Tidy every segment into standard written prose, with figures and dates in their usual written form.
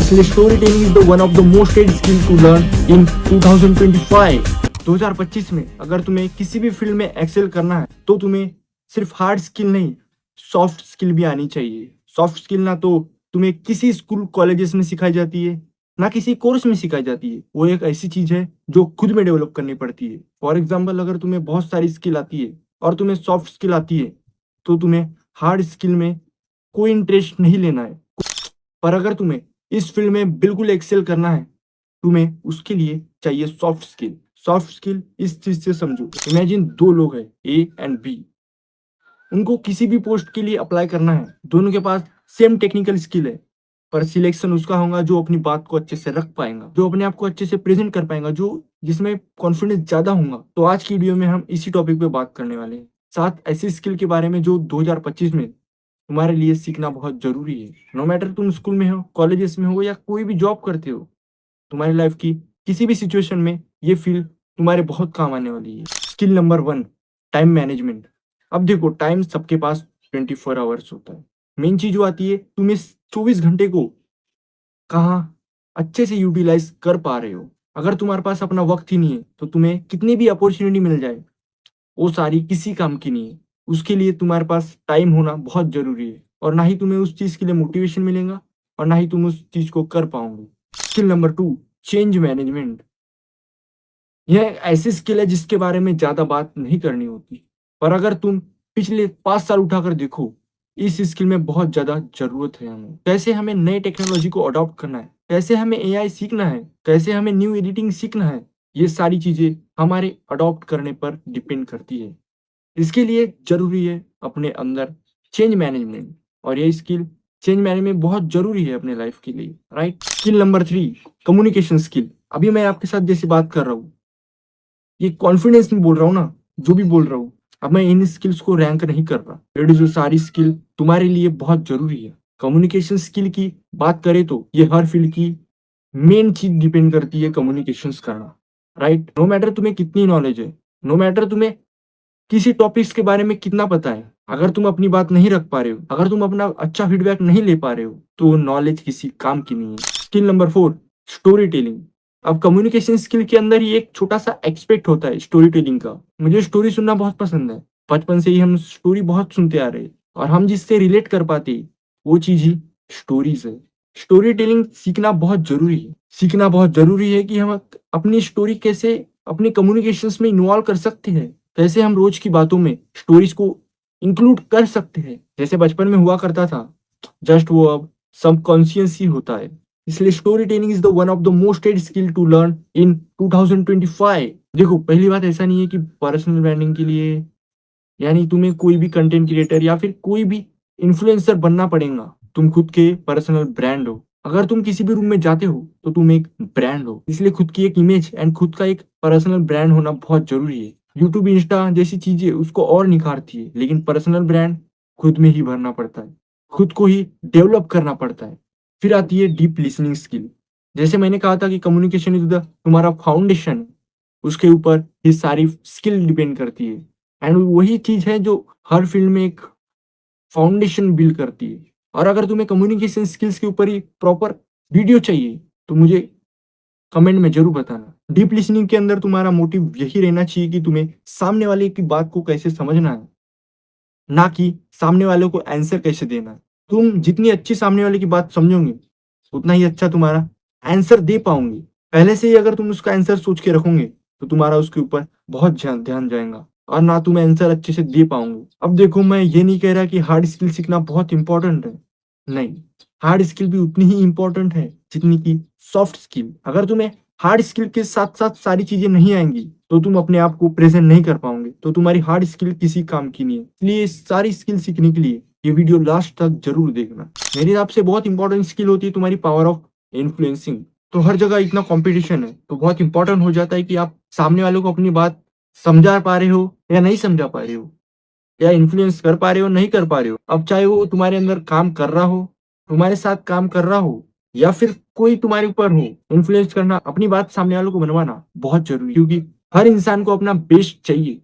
इसलिए story telling is the one of the most rated skill to learn in 2025। 2025 में अगर तुम्हें किसी भी फील्ड में एक्सेल करना है तो तुम्हें सिर्फ हार्ड स्किल नहीं, सॉफ्ट स्किल भी आनी चाहिए। सॉफ्ट स्किल ना तो तुम्हें किसी स्कूल कॉलेजेस में सिखाई जाती है, ना किसी कोर्स में सिखाई जाती है। वो एक ऐसी चीज है जो खुद में डेवलप करनी पड़ती है। फॉर एग्जाम्पल, अगर तुम्हें बहुत सारी स्किल आती है और तुम्हें सॉफ्ट स्किल आती है तो तुम्हें हार्ड स्किल में कोई इंटरेस्ट नहीं लेना है। पर अगर तुम्हें इस फील्ड में बिल्कुल एक्सेल करना है, तुम्हें उसके लिए चाहिए सॉफ्ट स्किल। सॉफ्ट स्किल इस चीज से समझो, इमेजिन दो लोग हैं, ए एंड बी। उनको किसी भी पोस्ट के लिए अप्लाई करना है, दोनों के पास सेम टेक्निकल स्किल है, पर सिलेक्शन उसका होगा जो अपनी बात को अच्छे से रख पाएगा, जो अपने आप को अच्छे से प्रेजेंट कर पाएगा, जो जिसमें कॉन्फिडेंस ज्यादा होगा। तो आज की वीडियो में हम इसी टॉपिक पे बात करने वाले हैं, 7 ऐसी स्किल के बारे में जो 2025 में तुम्हारे लिए सीखना बहुत जरूरी है। नो मैटर तुम स्कूल में हो, कॉलेजेस में हो या कोई भी जॉब करते हो, तुम्हारी लाइफ की किसी भी सिचुएशन में ये फील्ड तुम्हारे बहुत काम आने वाली है। Skill number 1, time management. अब देखो, टाइम सबके पास 24 आवर्स होता है। मेन चीज जो आती है, तुम इस 24 घंटे को कहाँ अच्छे से यूटिलाइज कर पा रहे हो। अगर तुम्हारे पास अपना वक्त ही नहीं है तो तुम्हें कितनी भी अपॉर्चुनिटी मिल जाए, वो सारी किसी काम की नहीं है। उसके लिए तुम्हारे पास टाइम होना बहुत जरूरी है, और ना ही तुम्हें उस चीज के लिए मोटिवेशन मिलेगा और ना ही तुम उस चीज को कर पाओगे। Skill number 2, change management. यह एक ऐसी स्किल है जिसके बारे में ज्यादा बात नहीं करनी होती, पर अगर तुम पिछले 5 साल उठाकर देखो, इस स्किल में बहुत ज्यादा जरूरत है हमें। कैसे हमें नए टेक्नोलॉजी को अडॉप्ट करना है, कैसे हमें एआई सीखना है, कैसे हमें न्यू एडिटिंग सीखना है, ये सारी चीजें हमारे अडॉप्ट करने पर डिपेंड करती है। इसके लिए जरूरी है अपने अंदर चेंज मैनेजमेंट, और ये स्किल चेंज मैनेजमेंट बहुत जरूरी है अपने लाइफ के लिए, right. Skill number 3, communication skill. अभी मैं आपके साथ जैसे बात कर रहा हूँ, ये कॉन्फिडेंस में बोल रहा हूँ ना, जो भी बोल रहा हूँ, अब मैं इन स्किल्स को रैंक नहीं कर रहा। ये जो सारी स्किल तुम्हारे लिए बहुत जरूरी है। कम्युनिकेशन स्किल की बात करें तो ये हर फील्ड की मेन चीज डिपेंड करती है, कम्युनिकेशन करना, राइट। नो मैटर तुम्हें कितनी नॉलेज है, नो मैटर तुम्हें किसी टॉपिक्स के बारे में कितना पता है, अगर तुम अपनी बात नहीं रख पा रहे हो, अगर तुम अपना अच्छा फीडबैक नहीं ले पा रहे हो, तो नॉलेज किसी काम की नहीं है। Skill number 4, story telling. अब कम्युनिकेशन स्किल के अंदर ही एक छोटा सा एक्सपेक्ट होता है स्टोरी टेलिंग का। मुझे स्टोरी सुनना बहुत पसंद है, बचपन से ही हम स्टोरी बहुत सुनते आ रहे हैं, और हम जिससे रिलेट कर पाते हैं, वो चीज ही स्टोरीज है। स्टोरी टेलिंग सीखना बहुत जरूरी है। सीखना बहुत जरूरी है कि हम अपनी स्टोरी कैसे अपने कम्युनिकेशंस में इन्वॉल्व कर सकते हैं, कैसे हम रोज की बातों में स्टोरीज को इंक्लूड कर सकते हैं, जैसे बचपन में हुआ करता था। जस्ट वो अब सबकॉन्शियस ही होता है। इसलिए story telling is the one of the most rated skill to learn in 2025। देखो, पहली बात ऐसा नहीं है कि पर्सनल ब्रांडिंग के लिए यानी तुम्हें कोई भी कंटेंट क्रिएटर या फिर कोई भी इन्फ्लुएंसर बनना पड़ेगा। तुम खुद के पर्सनल ब्रांड हो। अगर तुम किसी भी रूम में जाते हो तो तुम एक ब्रांड हो, इसलिए खुद की एक इमेज एंड खुद का एक पर्सनल ब्रांड होना बहुत जरूरी है। यूट्यूब, इंस्टा जैसी चीजें उसको और निखारती है, लेकिन पर्सनल ब्रांड खुद में ही भरना पड़ता है, खुद को ही डेवलप करना पड़ता है। फिर आती है डीप लिसनिंग स्किल। जैसे मैंने कहा था कि कम्युनिकेशन इज द तुम्हारा फाउंडेशन, उसके ऊपर ये सारी स्किल डिपेंड करती है, एंड वही चीज है जो हर फील्ड में एक फाउंडेशन बिल्ड करती है। और अगर तुम्हें कम्युनिकेशन स्किल्स के ऊपर ही प्रॉपर वीडियो चाहिए तो मुझे कमेंट में जरूर बताना। डीप लिसनिंग के अंदर तुम्हारा मोटिव यही रहना चाहिए कि तुम्हें सामने वाले की बात को कैसे समझना है, ना कि सामने वाले को आंसर कैसे देना है। तुम जितनी अच्छी सामने वाले की बात समझोगे, उतना ही अच्छा तुम्हारा आंसर दे पाओगे। पहले से ही अगर तुम उसका आंसर सोच के रखोगे तो तुम्हारा उसके ऊपर बहुत ध्यान ध्यान जाएगा, और ना तुम आंसर अच्छे से दे पाओगे। अब देखो, मैं ये नहीं कह रहा कि हार्ड स्किल सीखना बहुत इंपॉर्टेंट है, नहीं। हार्ड स्किल भी उतनी ही इंपॉर्टेंट है जितनी की सॉफ्ट स्किल। अगर तुम्हें हार्ड स्किल के साथ साथ सारी चीजें नहीं आएंगी तो तुम अपने आप को प्रेजेंट नहीं कर पाओगे, तो तुम्हारी हार्ड स्किल किसी काम की नहीं है। इसलिए सारी स्किल सीखने के लिए ये वीडियो लास्ट तक जरूर देखना। मेरे हिसाब से बहुत इंपॉर्टेंट स्किल होती है तुम्हारी पावर ऑफ इन्फ्लुएंसिंग। तो हर जगह इतना कंपटीशन है, तो बहुत इंपॉर्टेंट हो जाता है कि आप सामने वालों को अपनी बात समझा पा रहे हो या नहीं समझा पा रहे हो, या इन्फ्लुएंस कर पा रहे हो नहीं कर पा रहे हो। अब चाहे वो तुम्हारे अंदर काम कर रहा हो, तुम्हारे साथ काम कर रहा हो, या फिर कोई तुम्हारे ऊपर हो, इन्फ्लुएंस करना, अपनी बात सामने वालों को मनवाना बहुत जरूरी है, क्योंकि हर इंसान को अपना बेस्ट चाहिए।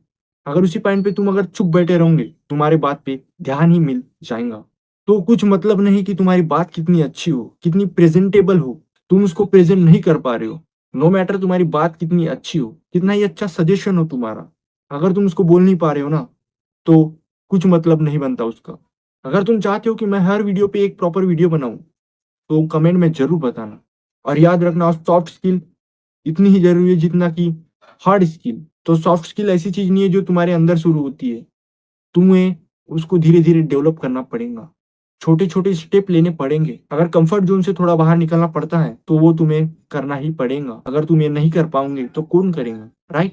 अगर उसी पॉइंट पे तुम अगर चुप बैठे रहोगे, तुम्हारे बात पे ध्यान ही मिल जाएगा। तो कुछ मतलब नहीं कि तुम्हारी बात कितनी अच्छी हो, कितनी प्रेजेंटेबल हो, तुम उसको प्रेजेंट नहीं कर पा रहे हो। नो मैटर तुम्हारी बात कितनी अच्छी हो, कितना ही अच्छा सजेशन हो तुम्हारा, अगर तुम उसको बोल नहीं पा रहे हो ना, तो कुछ मतलब नहीं बनता उसका। अगर तुम चाहते हो कि मैं हर वीडियो पे एक प्रॉपर वीडियो बनाऊं, तो कमेंट में जरूर बताना। और याद रखना, सॉफ्ट स्किल इतनी ही जरूरी है जितना कि हार्ड स्किल। तो सॉफ्ट स्किल ऐसी चीज नहीं है जो तुम्हारे अंदर शुरू होती है, तुम्हें उसको धीरे धीरे डेवलप करना पड़ेगा, छोटे छोटे स्टेप लेने पड़ेंगे। अगर कंफर्ट जोन से थोड़ा बाहर निकलना पड़ता है तो वो तुम्हें करना ही पड़ेगा। अगर तुम ये नहीं कर पाओगे तो कौन करेगा, राइट?